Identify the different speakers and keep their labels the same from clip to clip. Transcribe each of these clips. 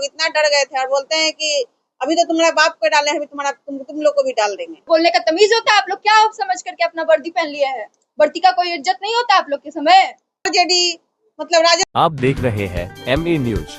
Speaker 1: इतना डर गए थे और बोलते हैं कि अभी तो तुम्हारा बाप को डाले हैं, अभी तुम लोग को भी डाल देंगे।
Speaker 2: बोलने का तमीज होता है? आप लोग क्या समझ करके अपना वर्दी पहन लिया है? वर्दी का कोई इज्जत नहीं होता आप लोग के समय?
Speaker 1: जेडी मतलब राजद।
Speaker 3: आप देख रहे हैं MA न्यूज।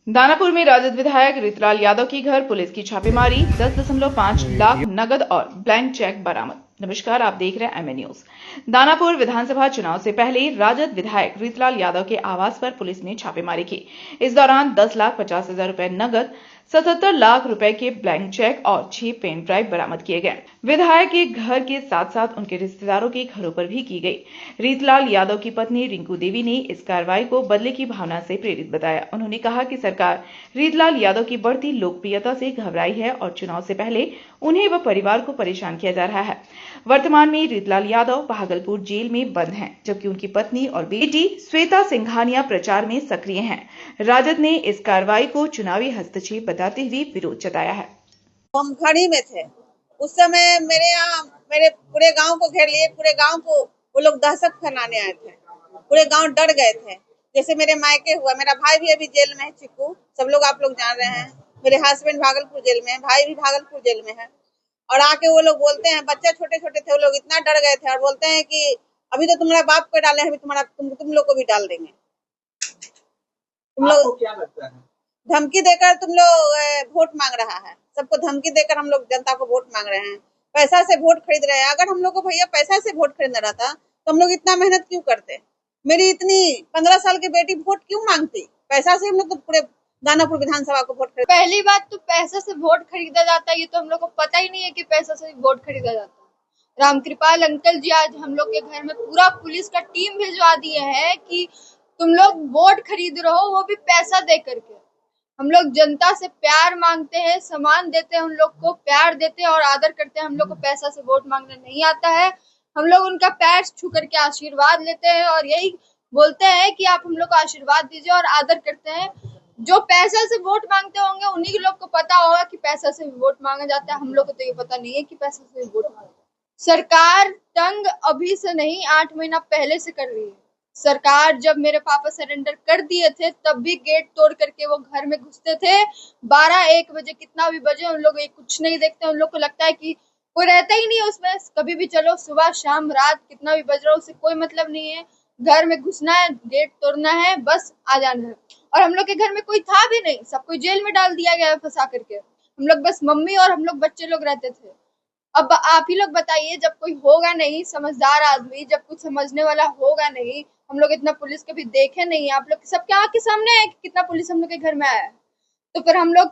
Speaker 4: दानापुर में राजद विधायक रीतलाल यादव की घर पुलिस की छापेमारी, 10.5 लाख नगद और ब्लैंक चेक बरामद। नमस्कार, आप देख रहे हैं MA न्यूज। दानापुर विधानसभा चुनाव से पहले राजद विधायक रीतलाल यादव के आवास पर पुलिस ने छापेमारी की। इस दौरान 10,50,000 रुपए नगद, 77 लाख रुपए के ब्लैंक चेक और 6 पेन ड्राइव बरामद किए गए। विधायक के घर के साथ साथ उनके रिश्तेदारों के घरों पर भी की गई। रीतलाल यादव की पत्नी रिंकू देवी ने इस कार्रवाई को बदले की भावना से प्रेरित बताया। उन्होंने कहा कि सरकार रीतलाल यादव की बढ़ती लोकप्रियता से घबराई है और चुनाव से पहले उन्हें व परिवार को परेशान किया जा रहा है। वर्तमान में रीतलाल यादव भागलपुर जेल में बंद हैं, जबकि उनकी पत्नी और बेटी श्वेता सिंघानिया प्रचार में सक्रिय हैं। राजद ने इस कार्रवाई को चुनावी हस्तक्षेप बताते हुए विरोध जताया है।
Speaker 1: हम खड़ी में थे उस समय, मेरे पूरे गांव को घेर लिए, पूरे गांव को वो लोग दहशत फैलाने आए थे, पूरे गांव डर गए थे। जैसे मेरे मायके हुआ, मेरा भाई भी अभी जेल में है, चिक्कू, सब लोग आप लोग जान रहे हैं। मेरे हस्बैंड भागलपुर जेल में है, भाई भी भागलपुर जेल में है। और आके वो लोग बोलते हैं, बच्चे छोटे छोटे थे, वो लोग इतना डर गए थे और बोलते हैं कि अभी तो तुम्हारा बाप को डाले हैं, अभी तुम लोग को भी डाल देंगे। तुम लोग क्या लगता है? धमकी देकर तुम लोग वोट मांग रहा है, सबको धमकी देकर हम लोग जनता को वोट मांग रहे हैं, पैसा से वोट खरीद रहे हैं। अगर हम लोग को भैया पैसा से वोट खरीदना रहता तो हम लोग इतना मेहनत क्यों करते? मेरी इतनी 15 साल की बेटी वोट क्यों मांगती? पैसा से हम लोग तो पूरे दानापुर विधानसभा को वोट खरीद।
Speaker 2: पहली बात तो पैसा से वोट खरीदा जाता है, ये तो हम लोग को पता ही नहीं है कि पैसा से वोट खरीदा जाता है। रामकृपाल अंकल जी आज हम लोग के घर में पूरा पुलिस का टीम भिजवा दिए हैं कि तुम लोग वोट खरीद रहे हो, वो भी पैसा दे करके। हम लोग जनता से प्यार मांगते हैं, सम्मान देते हैं, उन लोग को प्यार देते हैं और आदर करते हैं। हम लोग को पैसा से वोट मांगना नहीं आता है। हम लोग उनका पैर छू करके आशीर्वाद लेते हैं और यही बोलते हैं कि आप हम लोग को आशीर्वाद दीजिए और आदर करते हैं। जो पैसा से वोट मांगते होंगे उन्हीं लोग को पता होगा कि पैसा से वोट मांगा जाता है। हम लोग को तो ये पता नहीं है कि पैसा से वोट मांगा। सरकार तंग अभी से नहीं, 8 महीना पहले से कर रही है। सरकार जब मेरे पापा सरेंडर कर दिए थे तब भी गेट तोड़ करके वो घर में घुसते थे। 12-1 बजे, कितना भी बजे, उन लोग कुछ नहीं देखते। उन लोग को लगता है कि कोई रहता ही नहीं है उसमें, कभी भी चलो, सुबह शाम रात कितना भी बज रहा हो, उससे कोई मतलब नहीं है। घर में घुसना है, गेट तोड़ना है, बस आ जाना है। और हम लोग के घर में कोई था भी नहीं, सब कोई जेल में डाल दिया गया है फंसा करके। हम लोग बस मम्मी और हम लोग बच्चे लोग रहते थे। अब आप ही लोग बताइए, जब कोई होगा नहीं समझदार आदमी, जब कुछ समझने वाला होगा नहीं, हम लोग इतना पुलिस कभी देखे नहीं, आप लोग सबके आँख के सामने है कि कितना पुलिस हम लोग के घर में आया है। तो फिर हम लोग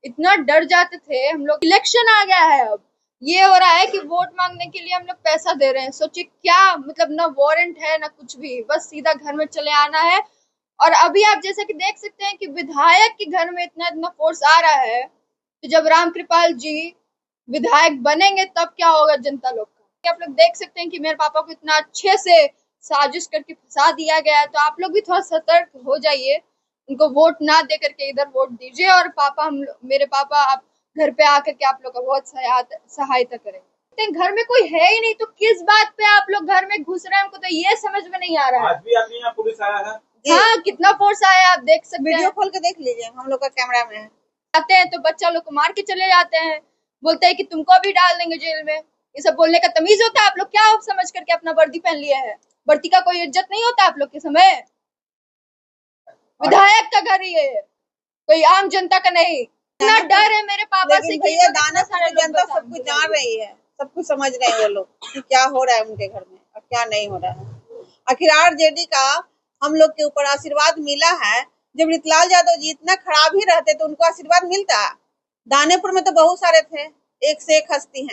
Speaker 2: इतना डर जाते थे। हम लोग, इलेक्शन आ गया है, अब ये हो रहा है कि वोट मांगने के लिए हम लोग पैसा दे रहे हैं। सोचिए क्या मतलब, ना वारंट है ना कुछ भी, बस सीधा घर में चले आना है। और अभी आप जैसा कि देख सकते हैं कि विधायक के घर में इतना फोर्स आ रहा है, तो जब रामकृपाल जी विधायक बनेंगे तब क्या होगा जनता लोग का। आप लोग देख सकते हैं कि मेरे पापा को इतना अच्छे से साजिश करके फंसा दिया गया है। तो आप लोग भी थोड़ा सतर्क हो जाइए, उनको वोट ना दे करके इधर वोट दीजिए। और मेरे पापा आप घर पे आकर के आप लोग का बहुत सहायता करें। घर में कोई है ही नहीं तो किस बात पे आप लोग घर में घुस रहे हैं, हमको तो ये समझ में नहीं आ रहा है।
Speaker 5: आज भी आपके यहाँ पुलिस आया है?
Speaker 2: हाँ, कितना फोर्स आया है, आप देख सकते हैं।
Speaker 1: वीडियो खोल के देख लीजिए, हम लोग का कैमरा में है।
Speaker 2: आते हैं तो बच्चा लोग को मार के चले जाते हैं, बोलते हैं कि तुमको भी डाल देंगे जेल में। ये सब बोलने का तमीज होता है? आप लोग क्या समझ करके अपना वर्दी पहन लिया है? वर्दी का कोई इज्जत नहीं होता आप लोग के समय? विधायक का घर ही है, कोई आम जनता का नहीं। इतना डर है मेरे पापा से कि
Speaker 1: सारे जनता सब कुछ जान रही है, सब कुछ समझ रहे हैं वो लोग कि क्या हो रहा है उनके घर में और क्या नहीं हो रहा है। आखिर आरजेडी का हम लोग के ऊपर आशीर्वाद मिला है। जब रीतलाल यादव जी इतना खराब ही रहते तो उनको आशीर्वाद मिलता। दानापुर में तो बहुत सारे थे, एक से एक हस्ती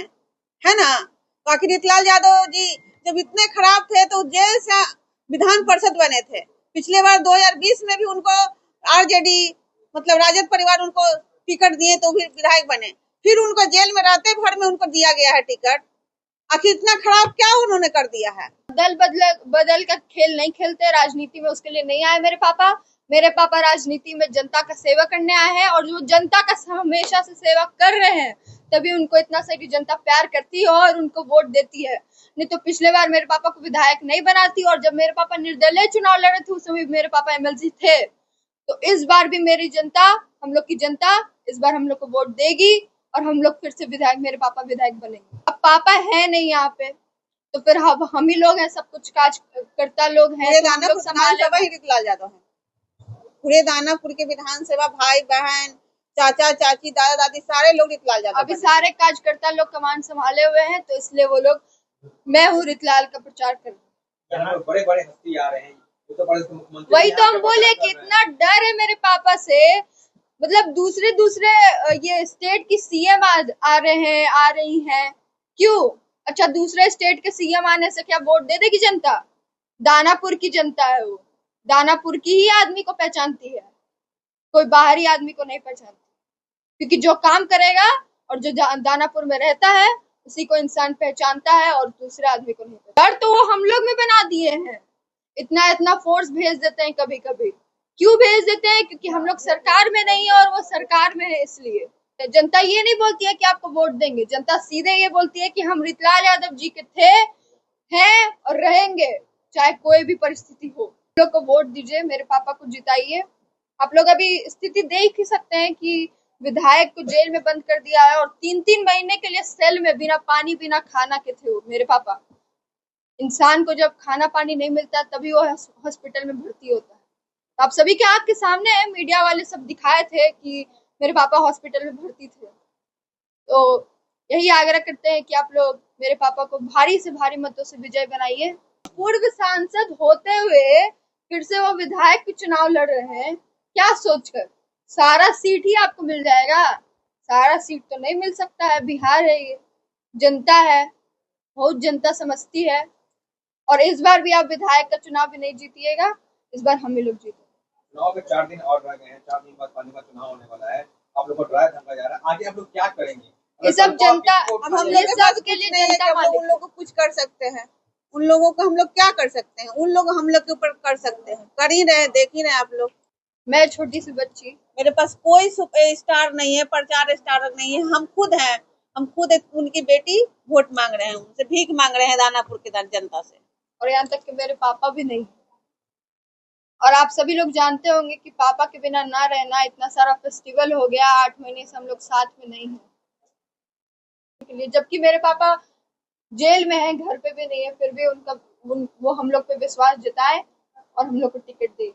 Speaker 1: है ना। तो आखिर रीतलाल यादव जी जब इतने खराब थे तो जेल से विधान परिषद बने थे। पिछले बार 2020 में भी उनको आरजेडी मतलब राजद परिवार उनको टिकट दिए तो भी विधायक बने। फिर उनको जेल में रहते भर में उनको दिया गया है टिकट। आखिर इतना खराब क्या उन्होंने कर दिया है?
Speaker 2: दल बदल का खेल नहीं खेलते, राजनीति में उसके लिए नहीं आए मेरे पापा। मेरे पापा राजनीति में जनता का सेवा करने आए हैं और जो जनता का हमेशा से सेवा कर रहे हैं तभी उनको इतना सारी जनता प्यार करती है और उनको वोट देती है। नहीं तो पिछले बार मेरे पापा को विधायक नहीं बनाती और जब मेरे पापा निर्दलीय चुनाव लड़े थे उस समय मेरे पापा MLC थे। तो इस बार भी मेरी जनता हम लोग की जनता इस बार हम लोग को वोट देगी और हम लोग फिर से विधायक, मेरे पापा विधायक बनेंगे। अब पापा है नहीं यहाँ पे, तो फिर हम ही लोग हैं, सब कुछ काज करता लोग हैं,
Speaker 1: पूरे
Speaker 2: तो हम लोग
Speaker 1: दानापुर
Speaker 2: संभाले।
Speaker 1: विधानसभा ही रितलाल यादव है। पूरे दानापुर के विधानसभा भाई बहन चाचा चाची दादा दादी सारे लोग रितलाल यादव
Speaker 2: अभी
Speaker 1: बने।
Speaker 2: सारे कार्यकर्ता लोग कमान संभाले हुए हैं, तो इसलिए वो लोग, मैं हूँ रितलाल का प्रचार कर रही हूँ।
Speaker 5: बड़े बड़े हस्ती आ रहे हैं, उत्तर प्रदेश के मुख्यमंत्री
Speaker 2: वही तो
Speaker 5: यहाँ
Speaker 2: हम
Speaker 5: का
Speaker 2: बोले
Speaker 5: प्रचार
Speaker 2: कि
Speaker 5: कर रहे
Speaker 2: इतना डर है मेरे पापा से, मतलब दूसरे ये स्टेट की सीएम आ रहे हैं, आ रही हैं, क्यों? अच्छा, दूसरे स्टेट के सीएम आने से क्या वोट दे देगी जनता? दानापुर की जनता है, वो दानापुर की ही आदमी को पहचानती है, कोई बाहरी आदमी को नहीं पहचानती, क्योंकि जो काम करेगा और जो दानापुर में रहता है उसी को इंसान पहचानता है और दूसरे आदमी को नहीं पहचानता। डर तो वो हम लोग में बना दिए हैं, इतना फोर्स भेज देते हैं कभी कभी। क्यों भेज देते हैं? क्योंकि हम लोग सरकार में नहीं है और वो सरकार में है, इसलिए। जनता ये नहीं बोलती है कि आपको वोट देंगे, जनता सीधे ये बोलती है कि हम रितलाल यादव जी के थे, हैं और रहेंगे, चाहे कोई भी परिस्थिति हो। आप लोग को वोट दीजिए, मेरे पापा को जिताइए। आप लोग अभी स्थिति देख ही सकते हैं कि विधायक को जेल में बंद कर दिया है और 3-3 महीने के लिए सेल में बिना पानी बिना खाना के थे वो, मेरे पापा। इंसान को जब खाना पानी नहीं मिलता तभी वो हॉस्पिटल में भर्ती होता है। तो आप सभी के आंख के सामने है, मीडिया वाले सब दिखाए थे कि मेरे पापा हॉस्पिटल में भर्ती थे। तो यही आग्रह करते हैं कि आप लोग मेरे पापा को भारी से भारी मतों से विजय बनाइए। पूर्व सांसद होते हुए फिर से वो विधायक के चुनाव लड़ रहे हैं, क्या सोचकर? सारा सीट ही आपको मिल जाएगा? सारा सीट तो नहीं मिल सकता है, बिहार है ये, जनता है, बहुत जनता समझती है। और इस बार भी आप विधायक का चुनाव भी नहीं जीतिएगा, इस बार हम ही लोग जीतेंगे।
Speaker 5: चुनाव में 4 दिन और रह गए हैं, 4 दिन बाद पानीपत चुनाव होने वाला है, आप लोग को ड्राई धमका जा रहा है, आगे आप लोग क्या करेंगे?
Speaker 2: ये सब जनता,
Speaker 1: अब हम लोग के पास के लिए जनता हम लोग उन लोगों को कुछ कर सकते हैं, उन लोगों को हम लोग क्या कर सकते हैं? उन लोग हम लोग के ऊपर कर सकते हैं, कर ही रहे, देख ही रहे आप लोग।
Speaker 2: मैं छोटी सी बच्ची,
Speaker 1: मेरे पास कोई सुपर स्टार नहीं है, प्रचार स्टार नहीं है, हम खुद हैं, हम खुद उनकी बेटी वोट मांग रहे हैं, उनसे भीख मांग रहे हैं दानापुर की जनता से।
Speaker 2: और यहाँ तक कि मेरे पापा भी नहीं। और आप सभी लोग जानते होंगे कि पापा के बिना ना रहना, इतना सारा फेस्टिवल हो गया, 8 महीने से हम लोग साथ में नहीं हैं, जबकि मेरे पापा जेल में हैं, घर पे भी नहीं है, फिर भी वो हम लोग पे विश्वास जताए और हम लोग को टिकट दी।